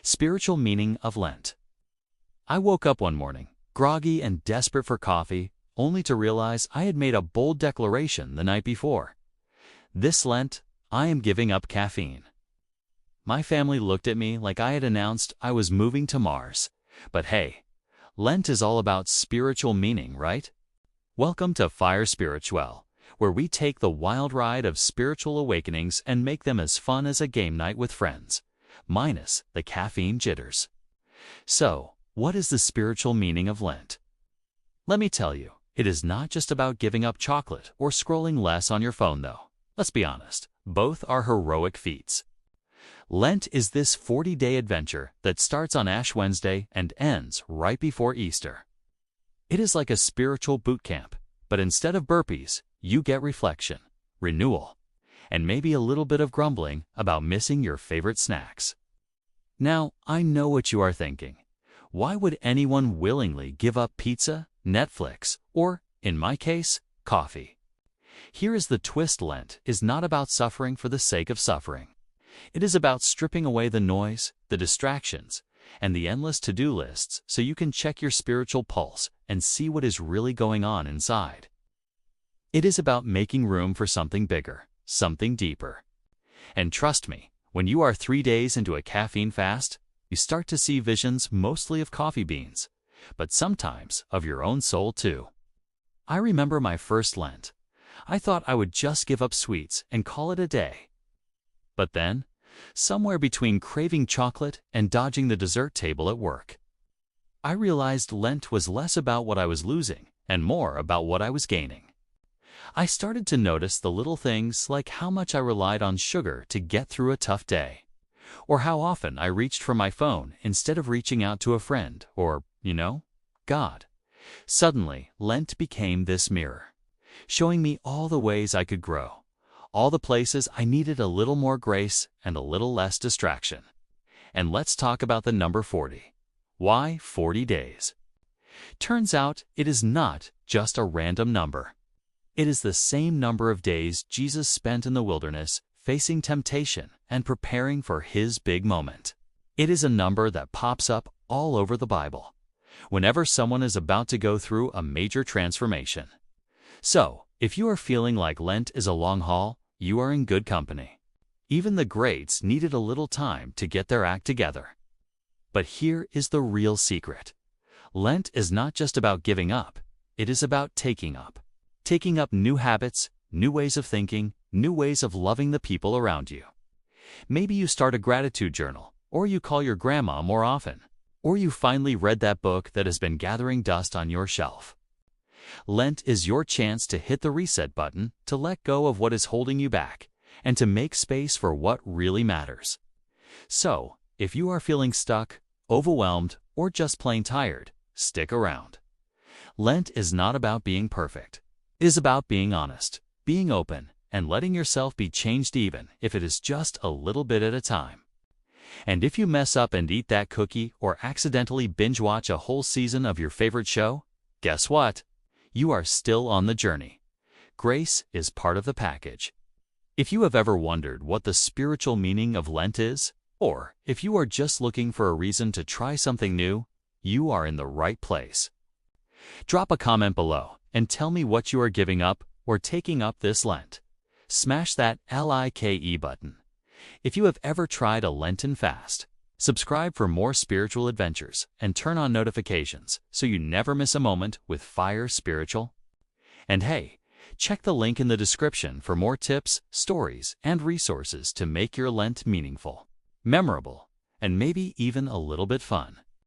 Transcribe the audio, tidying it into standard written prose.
Spiritual meaning of Lent. I woke up one morning, groggy and desperate for coffee, only to realize I had made a bold declaration the night before. This Lent, I am giving up caffeine. My family looked at me like I had announced I was moving to Mars. But hey, Lent is all about spiritual meaning, right? Welcome to Fire Spiritual, where we take the wild ride of spiritual awakenings and make them as fun as a game night with friends, minus the caffeine jitters. So, what is the spiritual meaning of Lent? Let me tell you, it is not just about giving up chocolate or scrolling less on your phone though. Let's be honest, both are heroic feats. Lent is this 40-day adventure that starts on Ash Wednesday and ends right before Easter. It is like a spiritual boot camp, but instead of burpees, you get reflection, renewal, and maybe a little bit of grumbling about missing your favorite snacks. Now, I know what you are thinking. Why would anyone willingly give up pizza, Netflix, or, in my case, coffee? Here is the twist: Lent is not about suffering for the sake of suffering. It is about stripping away the noise, the distractions, and the endless to-do lists so you can check your spiritual pulse and see what is really going on inside. It is about making room for something bigger, something deeper. And trust me, when you are 3 days into a caffeine fast, you start to see visions mostly of coffee beans, but sometimes of your own soul too. I remember my first Lent. I thought I would just give up sweets and call it a day. But then, somewhere between craving chocolate and dodging the dessert table at work, I realized Lent was less about what I was losing and more about what I was gaining. I started to notice the little things like how much I relied on sugar to get through a tough day, or how often I reached for my phone instead of reaching out to a friend or, God. Suddenly, Lent became this mirror, showing me all the ways I could grow, all the places I needed a little more grace and a little less distraction. And let's talk about the number 40. Why 40 days? Turns out it is not just a random number. It is the same number of days Jesus spent in the wilderness, facing temptation and preparing for his big moment. It is a number that pops up all over the Bible, whenever someone is about to go through a major transformation. So, if you are feeling like Lent is a long haul, you are in good company. Even the greats needed a little time to get their act together. But here is the real secret. Lent is not just about giving up, it is about taking up. Taking up new habits, new ways of thinking, new ways of loving the people around you. Maybe you start a gratitude journal, or you call your grandma more often, or you finally read that book that has been gathering dust on your shelf. Lent is your chance to hit the reset button, to let go of what is holding you back, and to make space for what really matters. So, if you are feeling stuck, overwhelmed, or just plain tired, stick around. Lent is not about being perfect. It is about being honest, being open, and letting yourself be changed even if it is just a little bit at a time. And if you mess up and eat that cookie or accidentally binge watch a whole season of your favorite show, guess what? You are still on the journey. Grace is part of the package. If you have ever wondered what the spiritual meaning of Lent is, or if you are just looking for a reason to try something new, you are in the right place. Drop a comment below and tell me what you are giving up or taking up this Lent. Smash that like button. If you have ever tried a Lenten fast, subscribe for more spiritual adventures and turn on notifications so you never miss a moment with Fire Spiritual. And hey, check the link in the description for more tips, stories, and resources to make your Lent meaningful, memorable, and maybe even a little bit fun.